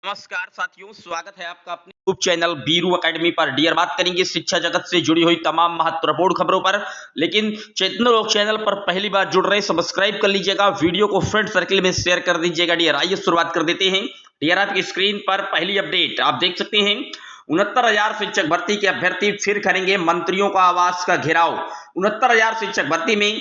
नमस्कार साथियों, स्वागत है आपका अपने यूट्यूब चैनल बीरू एकेडमी पर। डियर, बात करेंगे शिक्षा जगत से जुड़ी हुई तमाम महत्वपूर्ण खबरों पर। लेकिन जितने लोग चैनल पर पहली बार जुड़ रहे हैं, सब्सक्राइब कर लीजिएगा, वीडियो को फ्रेंड सर्किल में शेयर कर दीजिएगा। डियर, आइए शुरुआत कर देते हैं। डियर, आपकी स्क्रीन पर पहली अपडेट आप देख सकते हैं। 69,000 शिक्षक भर्ती के अभ्यर्थी फिर करेंगे मंत्रियों का आवास का घेराव। 69,000 शिक्षक भर्ती में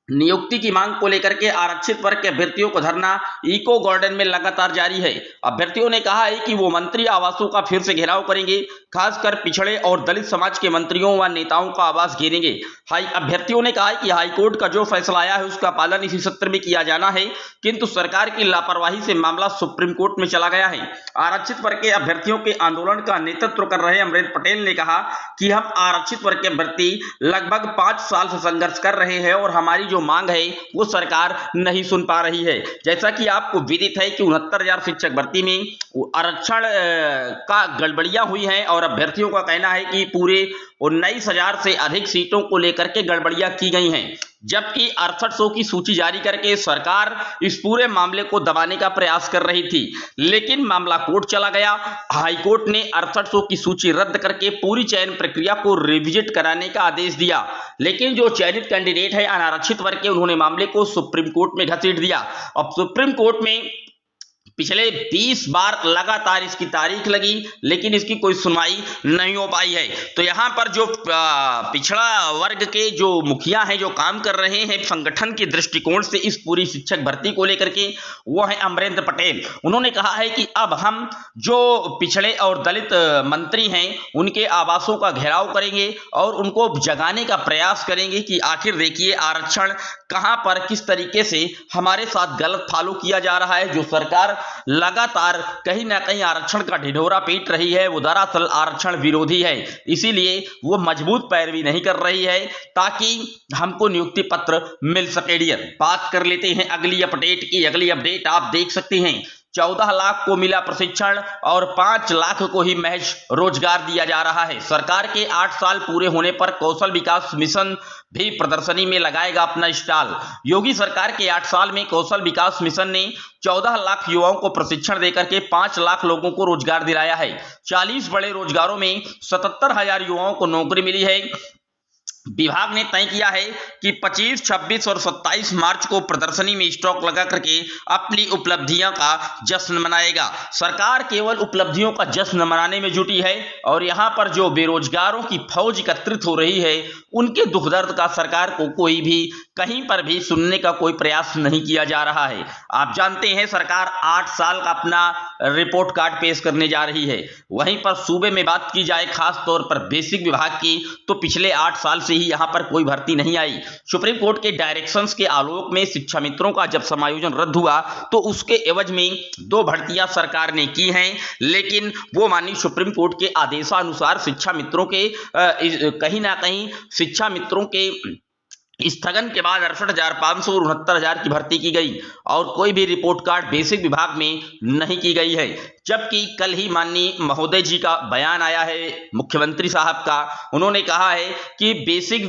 नियुक्ति की मांग को लेकर के आरक्षित वर्ग के अभ्यर्थियों को धरना इको गार्डन में लगातार जारी है। अभ्यर्थियों ने कहा है कि वो मंत्री आवासों का फिर से घेराव करेंगे, खासकर पिछड़े और दलित समाज के मंत्रियों व नेताओं का आवास घेरेंगे। अभ्यर्थियों ने कहा है कि हाईकोर्ट का जो फैसला आया है उसका पालन इसी सत्र में किया जाना है, किंतु सरकार की लापरवाही से मामला सुप्रीम कोर्ट में चला गया है। आरक्षित वर्ग के अभ्यर्थियों के आंदोलन का नेतृत्व कर रहे अमरेंद्र पटेल ने कहा कि हम आरक्षित वर्ग के अभ्यर्थी लगभग 5 साल से संघर्ष कर रहे हैं और हमारी जो मांग है वो सरकार नहीं सुन पा रही है। जैसा कि आपको विदित है कि 69,000 शिक्षक भर्ती में आरक्षण का गड़बड़ियां हुई हैं और अभ्यर्थियों का कहना है कि पूरे 19,000 से अधिक सीटों को लेकर के गड़बड़ियां की गई हैं, जबकि 6800 की सूची जारी करके सरकार इस पूरे मामले को दबाने का प्रयास कर रही थी। लेकिन मामला कोर्ट चला गया। हाईकोर्ट ने 6800 की सूची रद्द करके पूरी चयन प्रक्रिया को रिविजिट कराने का आदेश दिया। लेकिन जो चयनित कैंडिडेट है अनारक्षित वर्ग के, उन्होंने मामले को सुप्रीम कोर्ट में घसीट दिया। अब सुप्रीम कोर्ट में पिछले 20 बार लगातार इसकी तारीख लगी, लेकिन इसकी कोई सुनवाई नहीं हो पाई है। तो यहां पर जो पिछड़ा वर्ग के जो मुखिया हैं, जो काम कर रहे हैं संगठन के दृष्टिकोण से इस पूरी शिक्षक भर्ती को लेकर के, वो है अमरेंद्र पटेल। उन्होंने कहा है कि अब हम जो पिछड़े और दलित मंत्री हैं उनके आवासों का घेराव करेंगे और उनको जगाने का प्रयास करेंगे कि आखिर देखिए आरक्षण कहां पर किस तरीके से हमारे साथ गलत फॉलो किया जा रहा है। जो सरकार लगातार कहीं ना कहीं आरक्षण का ढिढोरा पीट रही है, वो दरअसल आरक्षण विरोधी है, इसीलिए वो मजबूत पैरवी नहीं कर रही है ताकि हमको नियुक्ति पत्र मिल सके। डियर, बात कर लेते हैं अगली अपडेट की। अगली अपडेट आप देख सकते हैं, 14 लाख को मिला प्रशिक्षण और 5 लाख को ही महज रोजगार दिया जा रहा है। सरकार के 8 साल पूरे होने पर कौशल विकास मिशन भी प्रदर्शनी में लगाएगा अपना स्टॉल। योगी सरकार के 8 साल में कौशल विकास मिशन ने 14 लाख युवाओं को प्रशिक्षण देकर के 5 लाख लोगों को रोजगार दिलाया है। 40 बड़े रोजगारों में 77,000 युवाओं को नौकरी मिली है। विभाग ने तय किया है कि 25, 26 और 27 मार्च को प्रदर्शनी में स्टॉक लगा करके अपनी उपलब्धियों का जश्न मनाएगा। सरकार केवल उपलब्धियों का जश्न मनाने में जुटी है और यहां पर जो बेरोजगारों की फौज एकत्रित हो रही है उनके दुख दर्द का सरकार को कोई भी कहीं पर भी सुनने का कोई प्रयास नहीं किया जा रहा है। आप जानते हैं सरकार 8 साल का अपना रिपोर्ट कार्ड पेश करने जा रही है। वहीं पर सूबे में बात की जाए खास तौर पर बेसिक विभाग की, तो पिछले 8 साल से ही यहां पर कोई भर्ती नहीं आई। सुप्रीम कोर्ट के डायरेक्शंस के आलोक में शिक्षा मित्रों का जब समायोजन रद्द हुआ तो उसके एवज में 2 भर्तियां सरकार ने की हैं, लेकिन वो माननीय सुप्रीम कोर्ट के आदेशानुसार शिक्षा मित्रों के कहीं ना कहीं शिक्षा मित्रों के स्थगन के बाद 68,500 और 69,000 की भर्ती की गई और कोई भी रिपोर्ट कार्ड बेसिक विभाग में नहीं की गई है। जबकि कल ही माननीय महोदय जी का बयान आया है, मुख्यमंत्री साहब का, उन्होंने कहा है कि बेसिक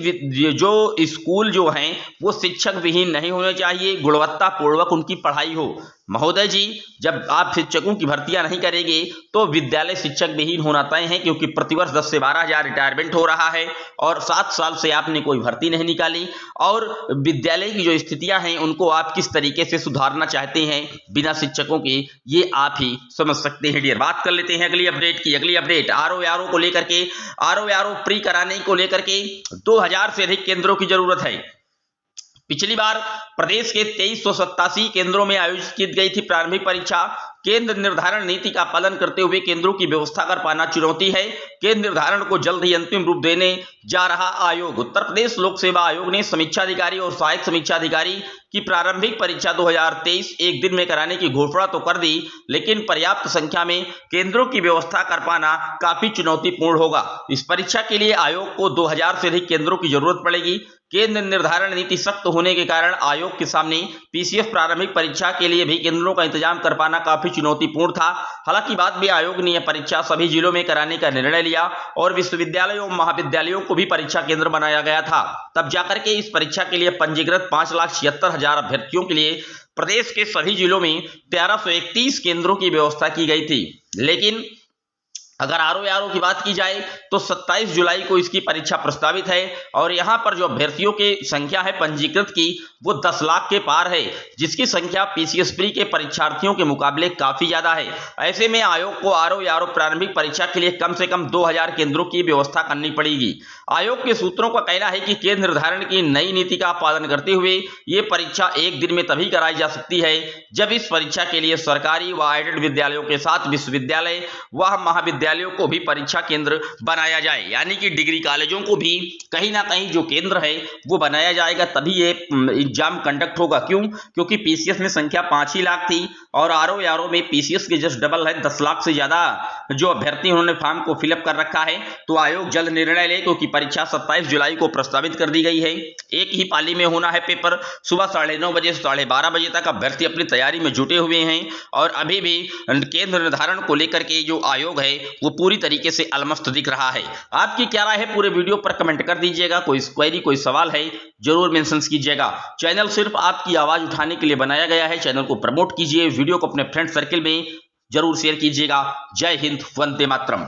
जो स्कूल जो हैं वो शिक्षक विहीन नहीं होने चाहिए, गुणवत्ता पूर्वक उनकी पढ़ाई हो। महोदय जी, जब आप शिक्षकों की भर्तियां नहीं करेंगे तो विद्यालय शिक्षक विहीन होना तय है, क्योंकि प्रतिवर्ष 10 से 12,000 रिटायरमेंट हो रहा है और 7 साल से आपने कोई भर्ती नहीं निकाली और विद्यालय की जो स्थितियां हैं उनको आप किस तरीके से सुधारना चाहते हैं बिना शिक्षकों के, ये आप ही समझ सकते हैं। डियर, बात कर लेते हैं अगली अपडेट की। अगली अपडेट आरओ को लेकर के, आरओ प्री कराने को लेकर के 2000 से अधिक केंद्रों की जरूरत है। पिछली बार प्रदेश के 2387 केंद्रों में आयोजित की गई थी प्रारंभिक परीक्षा। केंद्र निर्धारण नीति का पालन करते हुए केंद्रों की व्यवस्था कर पाना चुनौती है। केंद्र निर्धारण को जल्द ही अंतिम रूप देने जा रहा आयोग। उत्तर प्रदेश लोक सेवा आयोग ने समीक्षा अधिकारी और सहायक समीक्षा अधिकारी की प्रारंभिक परीक्षा 2023 एक दिन में कराने की घोषणा तो कर दी, लेकिन पर्याप्त संख्या में केंद्रों की व्यवस्था कर पाना काफी चुनौतीपूर्ण होगा। इस परीक्षा के लिए आयोग को 2000 से अधिक केंद्रों की जरूरत पड़ेगी। केंद्र निर्धारण नीति सख्त होने के कारण आयोग के सामने पीसीएफ प्रारंभिक परीक्षा के लिए भी केंद्रों का इंतजाम कर पाना काफी चुनौतीपूर्ण था। हालांकि बाद में आयोग ने यह परीक्षा सभी जिलों में कराने का निर्णय लिया और विश्वविद्यालयों और महाविद्यालयों को भी परीक्षा केंद्र बनाया गया था। तब जाकर के इस परीक्षा के लिए पंजीकृत 5,76,000 अभ्यर्थियों के लिए प्रदेश के सभी जिलों में 1331 केंद्रों की व्यवस्था की गई थी। लेकिन अगर आरओ की बात की जाए तो 27 जुलाई को इसकी परीक्षा प्रस्तावित है और यहां पर जो अभ्यर्थियों की संख्या है पंजीकृत की वो 10 लाख के पार है, जिसकी संख्या पीसीएस प्री के परीक्षार्थियों के मुकाबले काफी ज्यादा है। ऐसे में आयोग को आरओ प्रारंभिक परीक्षा के लिए कम से कम 2000 केंद्रों की व्यवस्था करनी पड़ेगी। आयोग के सूत्रों का कहना है कि केंद्र निर्धारण की नई नीति का पालन करते हुए ये परीक्षा एक दिन में तभी कराई जा सकती है जब इस परीक्षा के लिए सरकारी व एडेड विद्यालयों के साथ विश्वविद्यालय व महाविद्यालयों को भी परीक्षा केंद्र बनाया जाए, यानी कि डिग्री कॉलेजों को भी कहीं ना कहीं जो केंद्र है वो बनाया जाएगा, तभी ये एग्जाम कंडक्ट होगा। क्यों? क्योंकि पीसीएस में संख्या 5 ही लाख थी और आरओ में पीसीएस के जस्ट डबल है, 10 लाख से ज्यादा जो अभ्यर्थी उन्होंने फॉर्म को फिलअप कर रखा है। तो आयोग जल्द निर्णय ले, क्योंकि परीक्षा 27 जुलाई को प्रस्तावित कर दी गई है। एक ही पाली में होना है पेपर, सुबह 9:30 बजे से 12:30 बजे तक अभ्यर्थी अपनी तैयारी में जुटे हुए हैं और अभी भी केंद्र निर्धारण को लेकर के जो आयोग है वो पूरी तरीके से अलमस्त दिख रहा है। आपकी क्या राय है पूरे वीडियो पर कमेंट कर दीजिएगा। कोई क्वेरी कोई सवाल है जरूर मेंशन कीजिएगा। चैनल सिर्फ आपकी आवाज उठाने के लिए बनाया गया है। चैनल को प्रमोट कीजिए, वीडियो को अपने फ्रेंड सर्किल में जरूर शेयर कीजिएगा। जय हिंद, वंदे मातरम।